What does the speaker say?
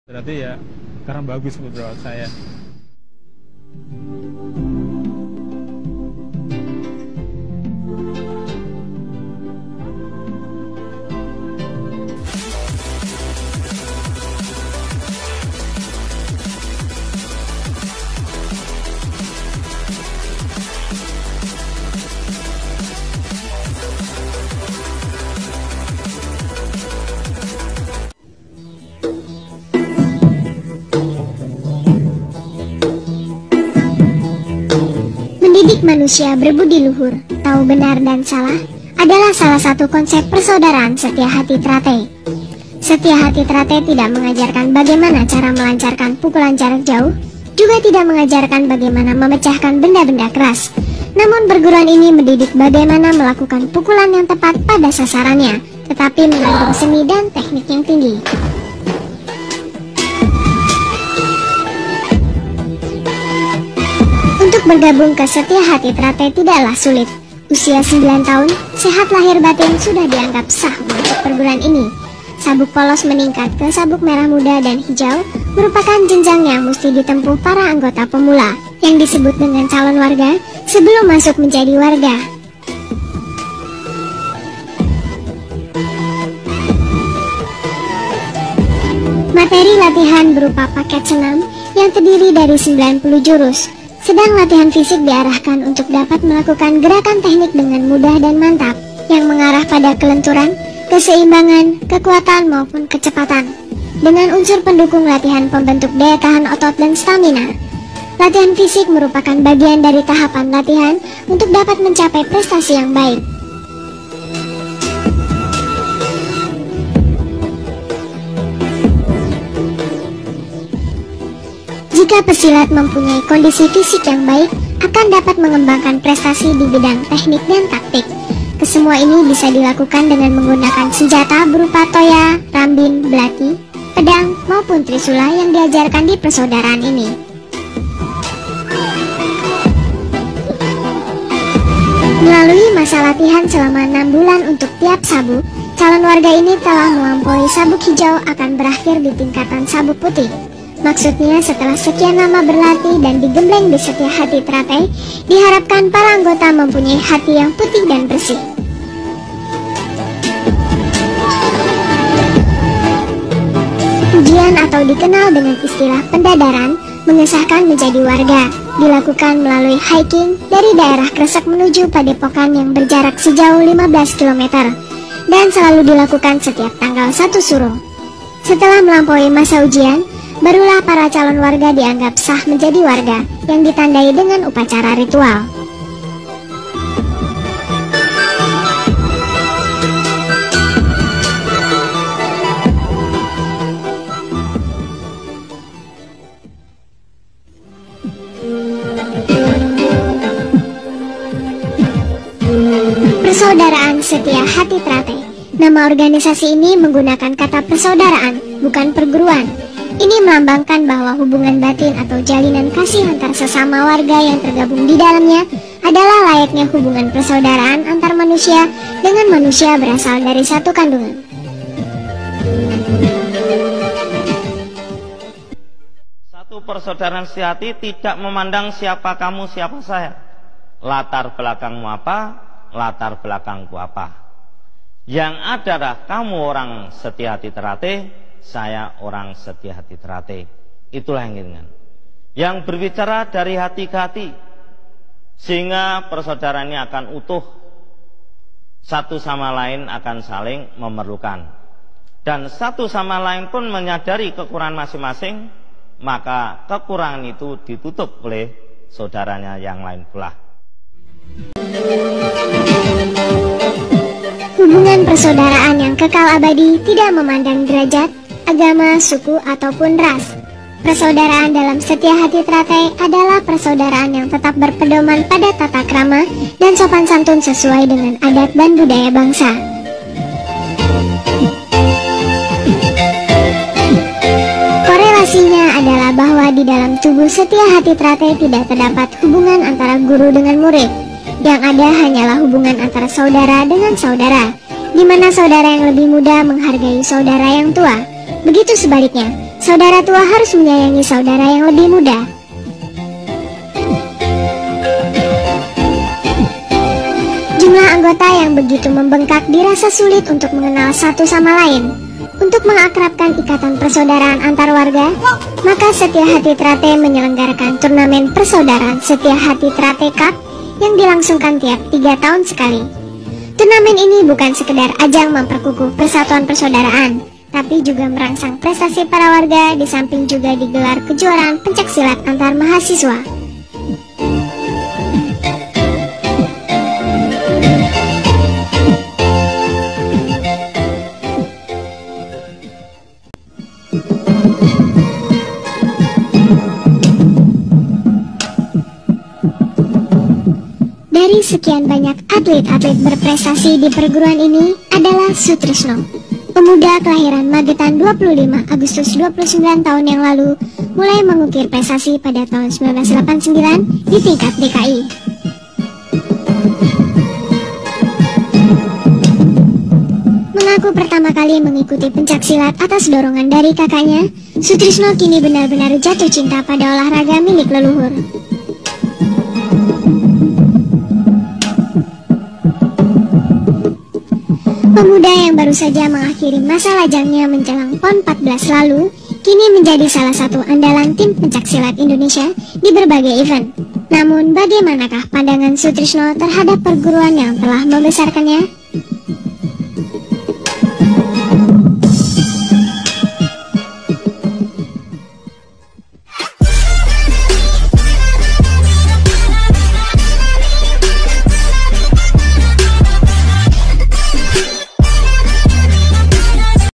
Berarti ya karena bagus menurut saya. Mendidik manusia berbudi luhur, tahu benar dan salah adalah salah satu konsep persaudaraan Setia Hati Trate. Setia Hati Trate tidak mengajarkan bagaimana cara melancarkan pukulan jarak jauh, juga tidak mengajarkan bagaimana memecahkan benda-benda keras. Namun perguruan ini mendidik bagaimana melakukan pukulan yang tepat pada sasarannya, tetapi mengandung seni dan teknik yang tinggi. Untuk bergabung ke Setia Hati Trate tidaklah sulit. Usia 9 tahun, sehat lahir batin sudah dianggap sah untuk perguruan ini. Sabuk polos meningkat ke sabuk merah muda dan hijau merupakan jenjang yang mesti ditempuh para anggota pemula yang disebut dengan calon warga sebelum masuk menjadi warga. Materi latihan berupa paket senam yang terdiri dari 90 jurus. Sedang latihan fisik diarahkan untuk dapat melakukan gerakan teknik dengan mudah dan mantap, yang mengarah pada kelenturan, keseimbangan, kekuatan maupun kecepatan, dengan unsur pendukung latihan pembentuk daya tahan otot dan stamina. Latihan fisik merupakan bagian dari tahapan latihan untuk dapat mencapai prestasi yang baik. Jika pesilat mempunyai kondisi fisik yang baik, akan dapat mengembangkan prestasi di bidang teknik dan taktik. Kesemua ini bisa dilakukan dengan menggunakan senjata berupa toya, rambin, belati, pedang, maupun trisula yang diajarkan di persaudaraan ini. Melalui masa latihan selama 6 bulan untuk tiap sabuk, calon warga ini telah melampaui sabuk hijau akan berakhir di tingkatan sabuk putih. Maksudnya setelah sekian lama berlatih dan digembleng di Setia Hati Trate, diharapkan para anggota mempunyai hati yang putih dan bersih. Ujian atau dikenal dengan istilah pendadaran, mengesahkan menjadi warga, dilakukan melalui hiking dari daerah Kresek menuju Padepokan yang berjarak sejauh 15 km, dan selalu dilakukan setiap tanggal 1 Suro. Setelah melampaui masa ujian, barulah para calon warga dianggap sah menjadi warga yang ditandai dengan upacara ritual. Persaudaraan Setia Hati Trate. Nama organisasi ini menggunakan kata persaudaraan, bukan perguruan. Ini melambangkan bahwa hubungan batin atau jalinan kasih antar sesama warga yang tergabung di dalamnya adalah layaknya hubungan persaudaraan antar manusia dengan manusia berasal dari satu kandungan. Satu persaudaraan sejati tidak memandang siapa kamu, siapa saya. Latar belakangmu apa, latar belakangku apa. Yang adalah kamu orang Setia Hati Trate, saya orang Setia Hati Trate. Itulah yang inginkan. Yang berbicara dari hati ke hati, sehingga persaudaraannya akan utuh, satu sama lain akan saling memerlukan, dan satu sama lain pun menyadari kekurangan masing-masing, maka kekurangan itu ditutup oleh saudaranya yang lain pula. Hubungan persaudaraan yang kekal abadi tidak memandang derajat, agama, suku, ataupun ras. Persaudaraan dalam Setia Hati Trate adalah persaudaraan yang tetap berpedoman pada tata krama dan sopan santun sesuai dengan adat dan budaya bangsa. Korelasinya adalah bahwa di dalam tubuh Setia Hati Trate tidak terdapat hubungan antara guru dengan murid. Yang ada hanyalah hubungan antara saudara dengan saudara, di mana saudara yang lebih muda menghargai saudara yang tua. Begitu sebaliknya, Saudara tua harus menyayangi saudara yang lebih muda. Jumlah anggota yang begitu membengkak dirasa sulit untuk mengenal satu sama lain. Untuk mengakrabkan ikatan persaudaraan antar warga, maka Setia Hati Trate menyelenggarakan turnamen persaudaraan Setia Hati Trate Cup yang dilangsungkan tiap 3 tahun sekali. Turnamen ini bukan sekedar ajang memperkukuh persatuan persaudaraan, tapi juga merangsang prestasi para warga, di samping juga digelar kejuaraan pencaksilat antar mahasiswa. Dari sekian banyak atlet-atlet berprestasi di perguruan ini adalah Sutrisno, pemuda kelahiran Magetan 25 Agustus 29 tahun yang lalu, mulai mengukir prestasi pada tahun 1989 di tingkat DKI. Mengaku pertama kali mengikuti pencaksilat atas dorongan dari kakaknya, Sutrisno kini benar-benar jatuh cinta pada olahraga milik leluhur. Pemuda yang baru saja mengakhiri masa lajangnya menjelang PON 14 lalu, kini menjadi salah satu andalan tim pencaksilat Indonesia di berbagai event. Namun bagaimanakah pandangan Sutrisno terhadap perguruan yang telah membesarkannya?